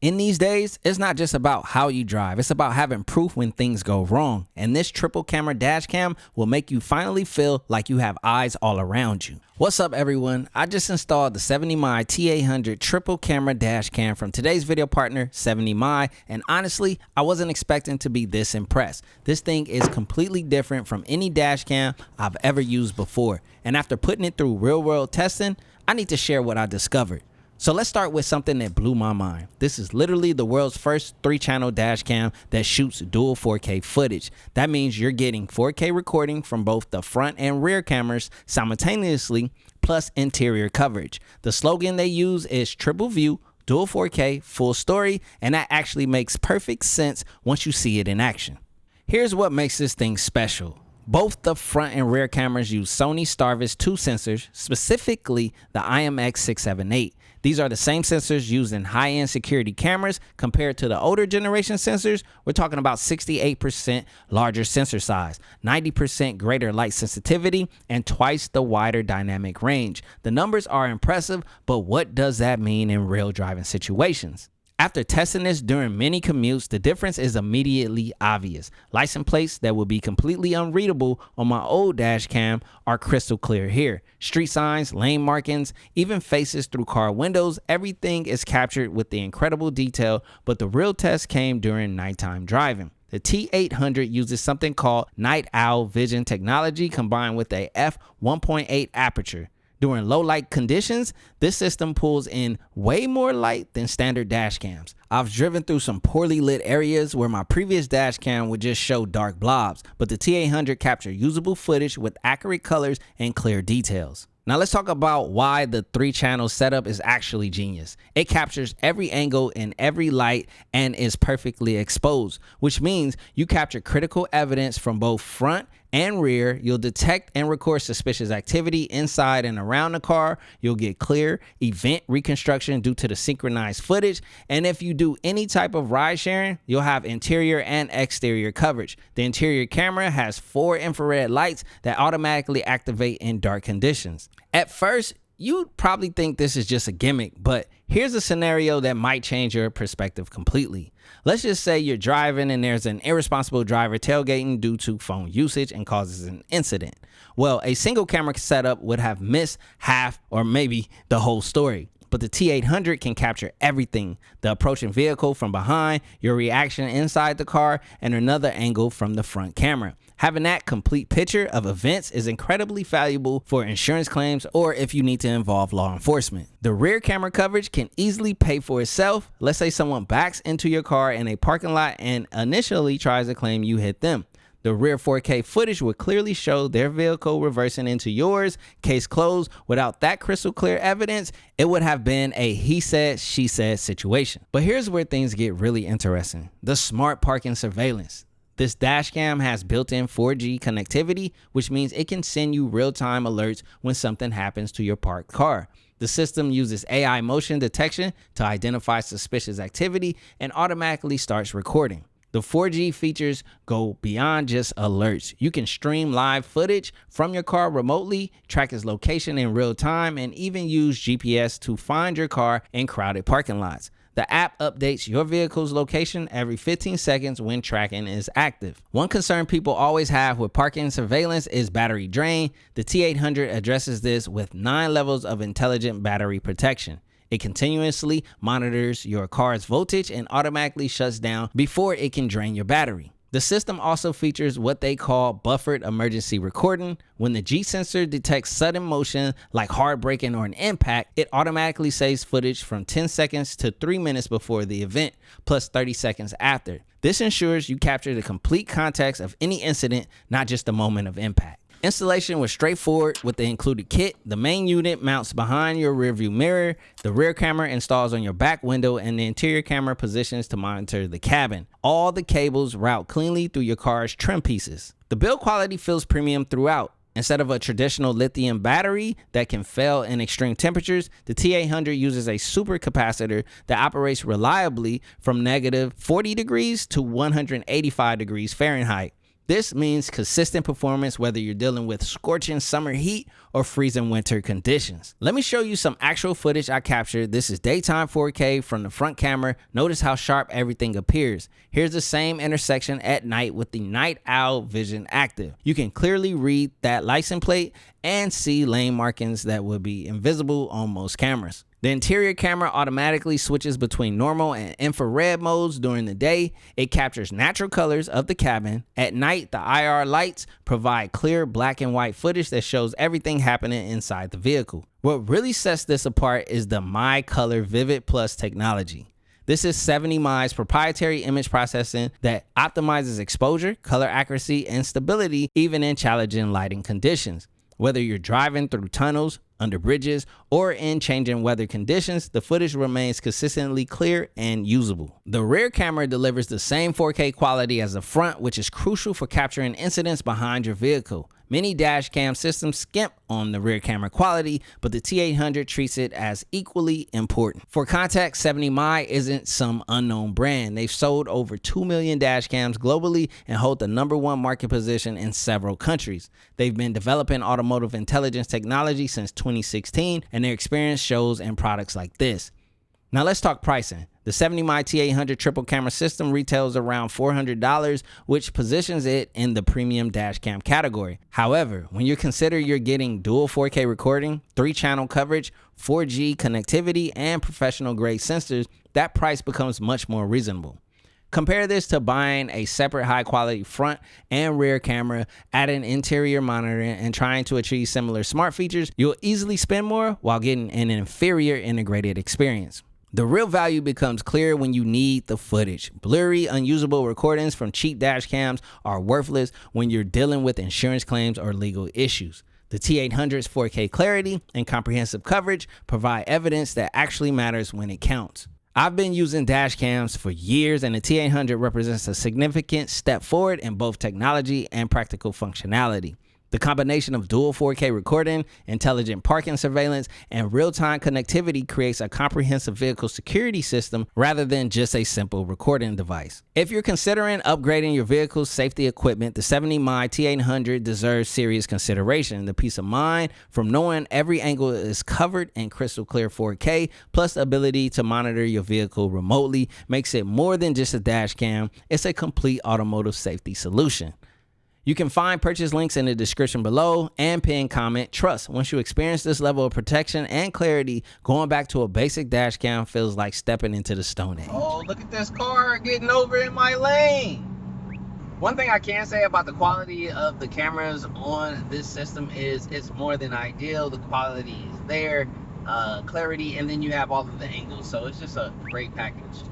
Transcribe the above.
In these days, it's not just about how you drive, it's about having proof when things go wrong. And this triple camera dash cam will make you finally feel like you have eyes all around you. What's up everyone? I just installed the 70mi T800 triple camera dash cam from today's video partner 70mi, and honestly, I wasn't expecting to be this impressed. This thing is completely different from any dash cam I've ever used before. And after putting it through real world testing, I need to share what I discovered. So let's start with something that blew my mind. This is literally the world's first 3-channel dash cam that shoots dual 4K footage. That means you're getting 4K recording from both the front and rear cameras simultaneously, plus interior coverage. The slogan they use is triple view, dual 4K, full story, and that actually makes perfect sense once you see it in action. Here's what makes this thing special. Both the front and rear cameras use Sony Starvis 2 sensors, specifically the IMX678. These are the same sensors used in high-end security cameras. Compared to the older generation sensors, we're talking about 68% larger sensor size, 90% greater light sensitivity, and twice the wider dynamic range. The numbers are impressive, but what does that mean in real driving situations? After testing this during many commutes, the difference is immediately obvious. License plates that would be completely unreadable on my old dash cam are crystal clear here. Street signs, lane markings, even faces through car windows, everything is captured with the incredible detail, but the real test came during nighttime driving. The T800 uses something called night owl vision technology combined with a f1.8 aperture. During low light conditions, this system pulls in way more light than standard dash cams. I've driven through some poorly lit areas where my previous dash cam would just show dark blobs, but the T800 captures usable footage with accurate colors and clear details. Now let's talk about why the 3-channel setup is actually genius. It captures every angle and every light and is perfectly exposed, which means you capture critical evidence from both front and rear. You'll detect and record suspicious activity inside and around the car. You'll get clear event reconstruction due to the synchronized footage. And if you do any type of ride sharing, you'll have interior and exterior coverage. The interior camera has 4 infrared lights that automatically activate in dark conditions. At first, you'd probably think this is just a gimmick, but here's a scenario that might change your perspective completely. Let's just say you're driving and there's an irresponsible driver tailgating due to phone usage and causes an incident. Well, a single camera setup would have missed half or maybe the whole story. But the T800 can capture everything: the approaching vehicle from behind, your reaction inside the car, and another angle from the front camera. Having that complete picture of events is incredibly valuable for insurance claims or if you need to involve law enforcement. The rear camera coverage can easily pay for itself. Let's say someone backs into your car in a parking lot and initially tries to claim you hit them. The rear 4K footage would clearly show their vehicle reversing into yours, case closed. Without that crystal clear evidence, it would have been a he said, she said situation. But here's where things get really interesting: the smart parking surveillance. This dash cam has built-in 4G connectivity, which means it can send you real-time alerts when something happens to your parked car. The system uses AI motion detection to identify suspicious activity and automatically starts recording. The 4G features go beyond just alerts. You can stream live footage from your car remotely, track its location in real time, and even use GPS to find your car in crowded parking lots. The app updates your vehicle's location every 15 seconds when tracking is active. One concern people always have with parking surveillance is battery drain. The T800 addresses this with 9 levels of intelligent battery protection. It continuously monitors your car's voltage and automatically shuts down before it can drain your battery. The system also features what they call buffered emergency recording. When the G sensor detects sudden motion like hard braking or an impact, it automatically saves footage from 10 seconds to 3 minutes before the event, plus 30 seconds after. This ensures you capture the complete context of any incident, not just the moment of impact. Installation was straightforward with the included kit. The main unit mounts behind your rearview mirror, the rear camera installs on your back window, and the interior camera positions to monitor the cabin. All the cables route cleanly through your car's trim pieces. The build quality feels premium throughout. Instead of a traditional lithium battery that can fail in extreme temperatures, the T800 uses a supercapacitor that operates reliably from -40 degrees to 185 degrees Fahrenheit. This means consistent performance whether you're dealing with scorching summer heat or freezing winter conditions. Let me show you some actual footage I captured. This is daytime 4K from the front camera. Notice how sharp everything appears. Here's the same intersection at night with the Night Owl Vision active. You can clearly read that license plate and see lane markings that would be invisible on most cameras. The interior camera automatically switches between normal and infrared modes during the day. It captures natural colors of the cabin. At night, the IR lights provide clear black and white footage that shows everything happening inside the vehicle. What really sets this apart is the My Color Vivid Plus technology. This is 70mi's proprietary image processing that optimizes exposure, color accuracy, and stability even in challenging lighting conditions. Whether you're driving through tunnels, under bridges, or in changing weather conditions, the footage remains consistently clear and usable. The rear camera delivers the same 4K quality as the front, which is crucial for capturing incidents behind your vehicle. Many dash cam systems skimp on the rear camera quality, but the T800 treats it as equally important. For context, 70mi isn't some unknown brand. They've sold over 2 million dash cams globally and hold the #1 market position in several countries. They've been developing automotive intelligence technology since 2016, and their experience shows in products like this. Now let's talk pricing. The 70mi T800 triple camera system retails around $400, which positions it in the premium dashcam category. However, when you consider you're getting dual 4K recording, 3-channel coverage, 4G connectivity, and professional grade sensors, that price becomes much more reasonable. Compare this to buying a separate high quality front and rear camera, adding interior monitoring, and trying to achieve similar smart features. You'll easily spend more while getting an inferior integrated experience. The real value becomes clear when you need the footage. Blurry, unusable recordings from cheap dash cams are worthless when you're dealing with insurance claims or legal issues. The T800's 4K clarity and comprehensive coverage provide evidence that actually matters when it counts. I've been using dash cams for years, and the T800 represents a significant step forward in both technology and practical functionality. The combination of dual 4K recording, intelligent parking surveillance, and real-time connectivity creates a comprehensive vehicle security system rather than just a simple recording device. If you're considering upgrading your vehicle's safety equipment, the 70mi T800 deserves serious consideration. The peace of mind from knowing every angle is covered in crystal clear 4K, plus the ability to monitor your vehicle remotely, makes it more than just a dash cam. It's a complete automotive safety solution. You can find purchase links in the description below and pin comment. Trust, once you experience this level of protection and clarity, going back to a basic dash cam feels like stepping into the Stone Age. Oh, look at this car getting over in my lane. One thing I can say about the quality of the cameras on this system is it's more than ideal. The quality is there, clarity, and then you have all of the angles. So it's just a great package.